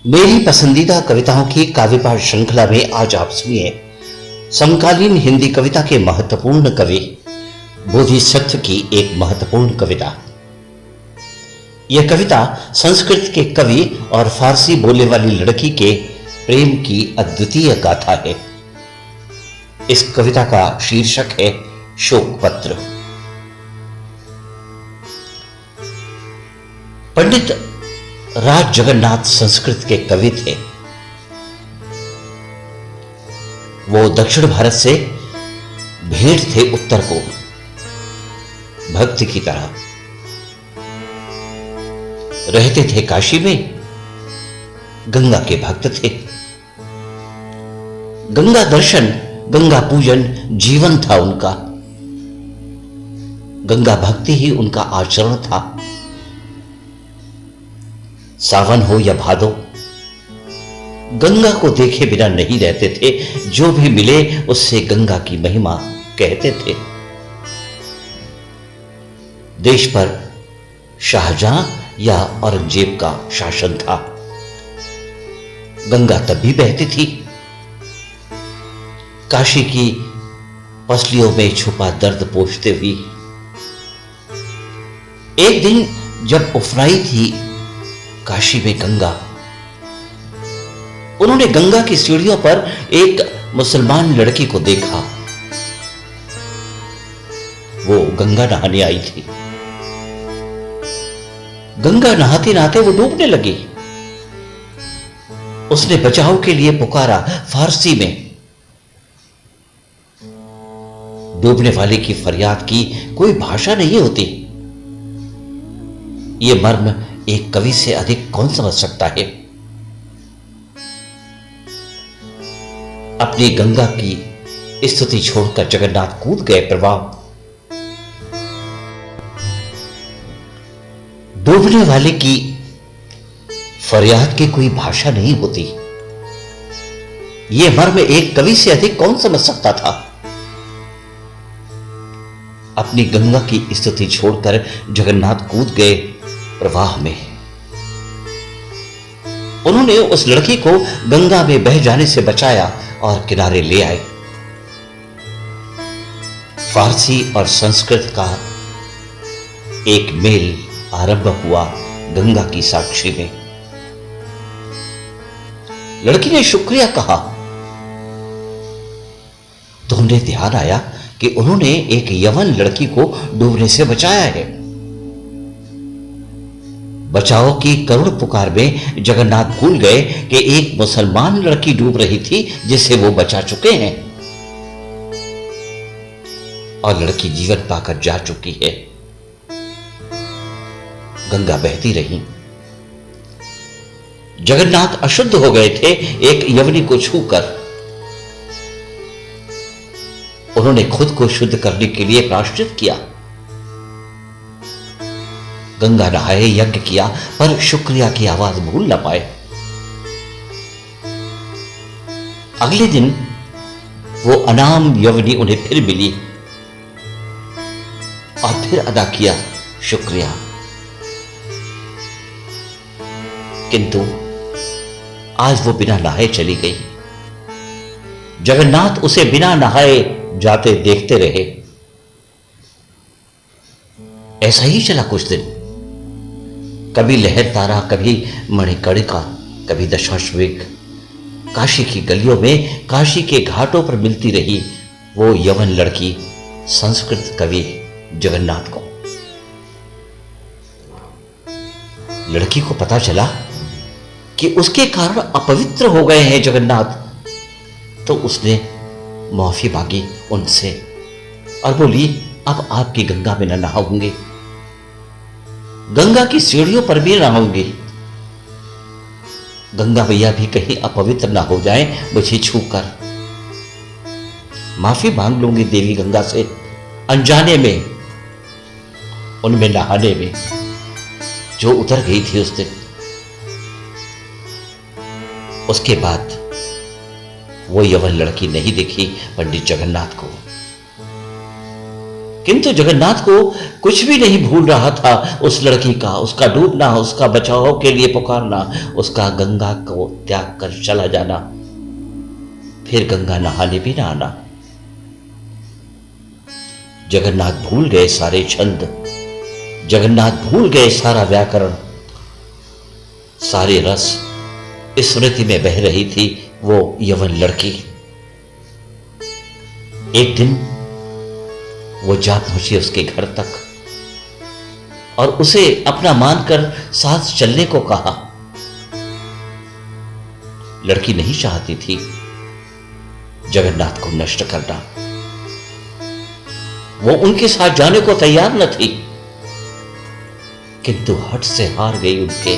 मेरी पसंदीदा कविताओं की काव्य पाठ श्रृंखला में आज आप सुनिए समकालीन हिंदी कविता के महत्वपूर्ण कवि बोधिसत्व की एक महत्वपूर्ण कविता। यह कविता संस्कृत के कवि और फारसी बोलने वाली लड़की के प्रेम की अद्वितीय गाथा है। इस कविता का शीर्षक है शोक पत्र। पंडित राज जगन्नाथ संस्कृत के कवि थे। वो दक्षिण भारत से भेंट थे उत्तर को, भक्त की तरह। रहते थे काशी में, गंगा के भक्त थे। गंगा दर्शन, गंगा पूजन जीवन था उनका। गंगा भक्ति ही उनका आचरण था। सावन हो या भादो, गंगा को देखे बिना नहीं रहते थे। जो भी मिले उससे गंगा की महिमा कहते थे। देश पर शाहजहां या औरंगजेब का शासन था। गंगा तब भी बहती थी। काशी की पसलियों में छुपा दर्द पोंछते हुई। एक दिन जब उफराई थी काशी में गंगा, उन्होंने गंगा की सीढ़ियों पर एक मुसलमान लड़की को देखा। वो गंगा नहाने आई थी। गंगा नहाते नहाते वो डूबने लगी। उसने बचाव के लिए पुकारा फारसी में। डूबने वाले की फरियाद की कोई भाषा नहीं होती। यह मर्म एक कवि से अधिक कौन समझ सकता है। अपनी गंगा की स्तुति छोड़कर जगन्नाथ कूद गए प्रवाह। डूबने वाले की फरियाद की कोई भाषा नहीं होती। यह मर्म एक कवि से अधिक कौन समझ सकता था। अपनी गंगा की स्तुति छोड़कर जगन्नाथ कूद गए प्रवाह में। उन्होंने उस लड़की को गंगा में बह जाने से बचाया और किनारे ले आए। फारसी और संस्कृत का एक मेल आरंभ हुआ गंगा की साक्षी में। लड़की ने शुक्रिया कहा तो उन्हें ध्यान आया कि उन्होंने एक यवन लड़की को डूबने से बचाया है। बचाओ की करुण पुकार में जगन्नाथ भूल गए कि एक मुसलमान लड़की डूब रही थी जिसे वो बचा चुके हैं, और लड़की जीवन पाकर जा चुकी है। गंगा बहती रही। जगन्नाथ अशुद्ध हो गए थे एक यवनी को छूकर। उन्होंने खुद को शुद्ध करने के लिए प्रायश्चित किया। गंगा नहाए, यज्ञ किया, पर शुक्रिया की आवाज भूल न पाए। अगले दिन वो अनाम यवनी उन्हें फिर मिली और फिर अदा किया शुक्रिया। किंतु आज वो बिना नहाए चली गई। जगन्नाथ उसे बिना नहाए जाते देखते रहे। ऐसा ही चला कुछ दिन। कभी लहर तारा, कभी मणिकर्णिका, कभी दशाश्वमेध। काशी की गलियों में, काशी के घाटों पर मिलती रही वो यवन लड़की संस्कृत कवि जगन्नाथ को। लड़की को पता चला कि उसके कारण अपवित्र हो गए हैं जगन्नाथ, तो उसने माफी मांगी उनसे और बोली, अब आपकी गंगा में न नहाऊंगी, गंगा की सीढ़ियों पर भी नहाऊंगी। गंगा मैया भी कहीं अपवित्र ना हो जाए मुझे छूकर। माफी मांग लूंगी देवी गंगा से, अनजाने में उनमें नहाने में जो उतर गई थी उस दिन। उसके बाद वो यवन लड़की नहीं दिखी पंडित जगन्नाथ को। किंतु जगन्नाथ को कुछ भी नहीं भूल रहा था उस लड़की का, उसका डूबना, उसका बचाव के लिए पुकारना, उसका गंगा को त्याग कर चला जाना, फिर गंगा नहाने भी ना आना। जगन्नाथ भूल गए सारे छंद, जगन्नाथ भूल गए सारा व्याकरण, सारे रस। स्मृति में बह रही थी वो यवन लड़की। एक दिन वो जा पहुंची उसके घर तक और उसे अपना मानकर साथ चलने को कहा। लड़की नहीं चाहती थी जगन्नाथ को नष्ट करना, वो उनके साथ जाने को तैयार न थी, किंतु हठ से हार गई उनके।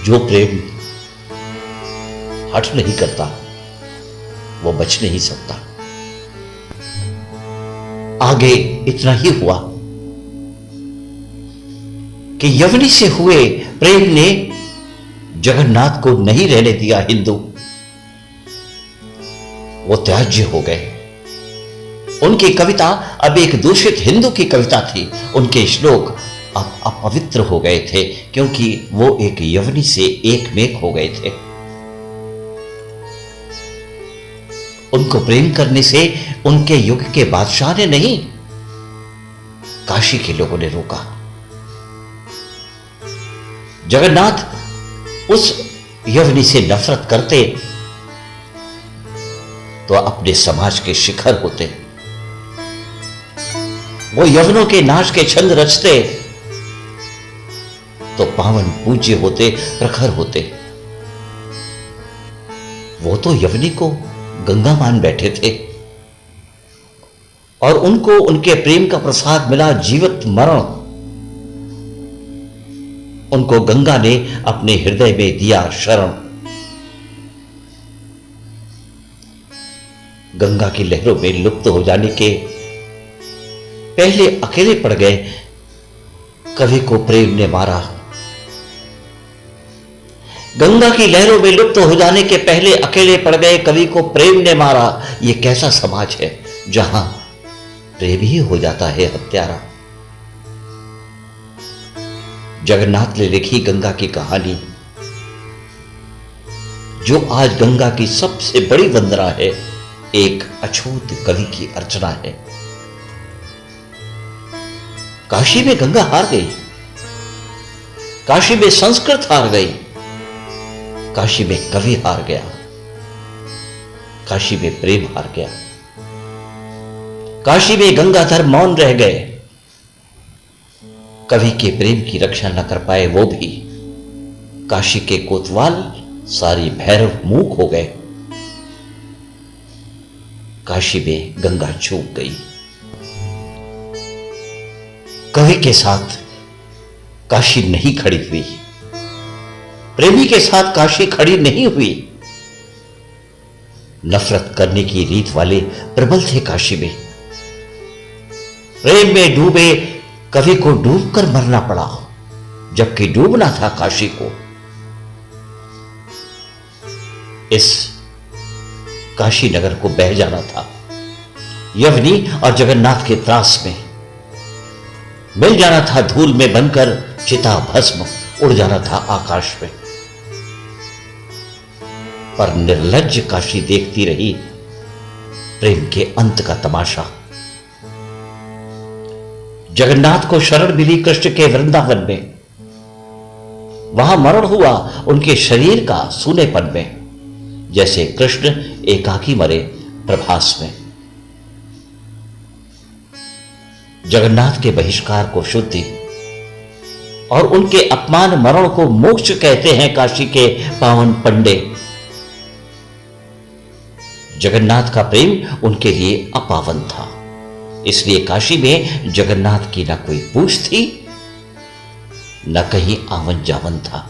जो प्रेम हठ नहीं करता वो बच नहीं सकता। आगे इतना ही हुआ कि यवनी से हुए प्रेम ने जगन्नाथ को नहीं रहने दिया हिंदू। वो त्याज्य हो गए। उनकी कविता अब एक दूषित हिंदू की कविता थी। उनके श्लोक अब अपवित्र हो गए थे, क्योंकि वो एक यवनी से एकमेक हो गए थे। उनको प्रेम करने से उनके युग के बादशाह ने नहीं, काशी के लोगों ने रोका। जगन्नाथ उस यवनी से नफरत करते तो अपने समाज के शिखर होते। वो यवनों के नाश के छंद रचते तो पावन पूज्य होते, प्रखर होते। वो तो यवनी को गंगा मान बैठे थे और उनको उनके प्रेम का प्रसाद मिला जीवित मरण। उनको गंगा ने अपने हृदय में दिया शरण। गंगा की लहरों में लुप्त हो जाने के पहले अकेले पड़ गए, कवि को प्रेम ने मारा। गंगा की लहरों में लुप्त हो जाने के पहले अकेले पड़ गए, कवि को प्रेम ने मारा। यह कैसा समाज है जहां प्रेम ही हो जाता है हत्यारा। जगन्नाथ ने लिखी गंगा की कहानी, जो आज गंगा की सबसे बड़ी वंदना है, एक अछूत कवि की अर्चना है। काशी में गंगा हार गई, काशी में संस्कृत हार गई, काशी में कवि हार गया, काशी में प्रेम हार गया। काशी में गंगाधर मौन रह गए, कवि के प्रेम की रक्षा न कर पाए वो भी। काशी के कोतवाल सारी भैरव मूक हो गए, काशी में गंगा चूक गई। कवि के साथ काशी नहीं खड़ी हुई, प्रेमी के साथ काशी खड़ी नहीं हुई। नफरत करने की रीत वाले प्रबल थे काशी में। प्रेम में डूबे कवि को डूबकर मरना पड़ा, जबकि डूबना था काशी को। इस काशी नगर को बह जाना था यवनी और जगन्नाथ के त्रास में, मिल जाना था धूल में बनकर चिता भस्म, उड़ जाना था आकाश में। पर निर्लज्ज काशी देखती रही प्रेम के अंत का तमाशा। जगन्नाथ को शरण मिली कृष्ण के वृंदावन में, वहां मरण हुआ उनके शरीर का सूनेपन में, जैसे कृष्ण एकाकी मरे प्रभास में। जगन्नाथ के बहिष्कार को शुद्धि और उनके अपमान मरण को मोक्ष कहते हैं काशी के पावन पंडे। जगन्नाथ का प्रेम उनके लिए अपावन था, इसलिए काशी में जगन्नाथ की न कोई पूछ थी, न कहीं आवन जावन था।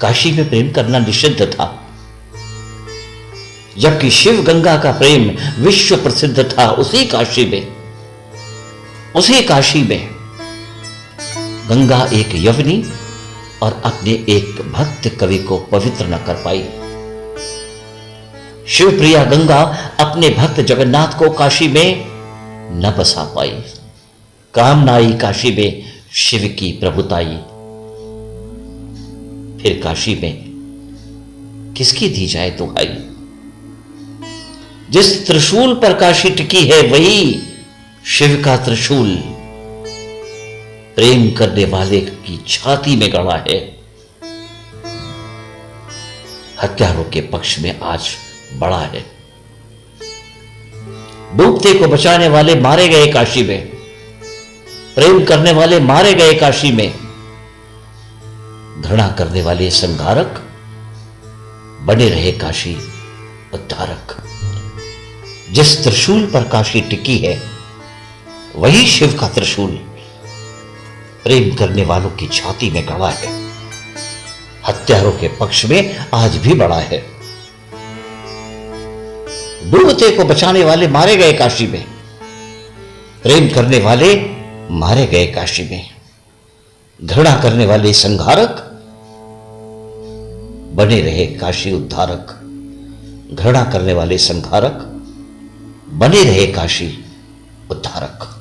काशी में प्रेम करना निषिद्ध था, जबकि शिव गंगा का प्रेम विश्व प्रसिद्ध था। उसी काशी में गंगा एक यवनी और अपने एक भक्त कवि को पवित्र न कर पाई। शिवप्रिया गंगा अपने भक्त जगन्नाथ को काशी में न बसा पाई। कामना आई काशी में शिव की प्रभुताई। फिर काशी में किसकी दी जाए दुहाई। जिस त्रिशूल पर काशी टिकी है वही शिव का त्रिशूल प्रेम करने वाले की छाती में गड़ा है। हत्यारों के पक्ष में आज बड़ा है। डूबते को बचाने वाले मारे गए काशी में, प्रेम करने वाले मारे गए काशी में, घृणा करने वाले संहारक बने रहे काशी उद्धारक। जिस त्रिशूल पर काशी टिकी है वही शिव का त्रिशूल प्रेम करने वालों की छाती में गड़ा है। हत्यारों के पक्ष में आज भी बड़ा है। डूबते को बचाने वाले मारे गए काशी में, प्रेम करने वाले मारे गए काशी में, घृणा करने वाले संहारक बने रहे काशी उद्धारक। घृणा करने वाले संहारक बने रहे काशी उद्धारक।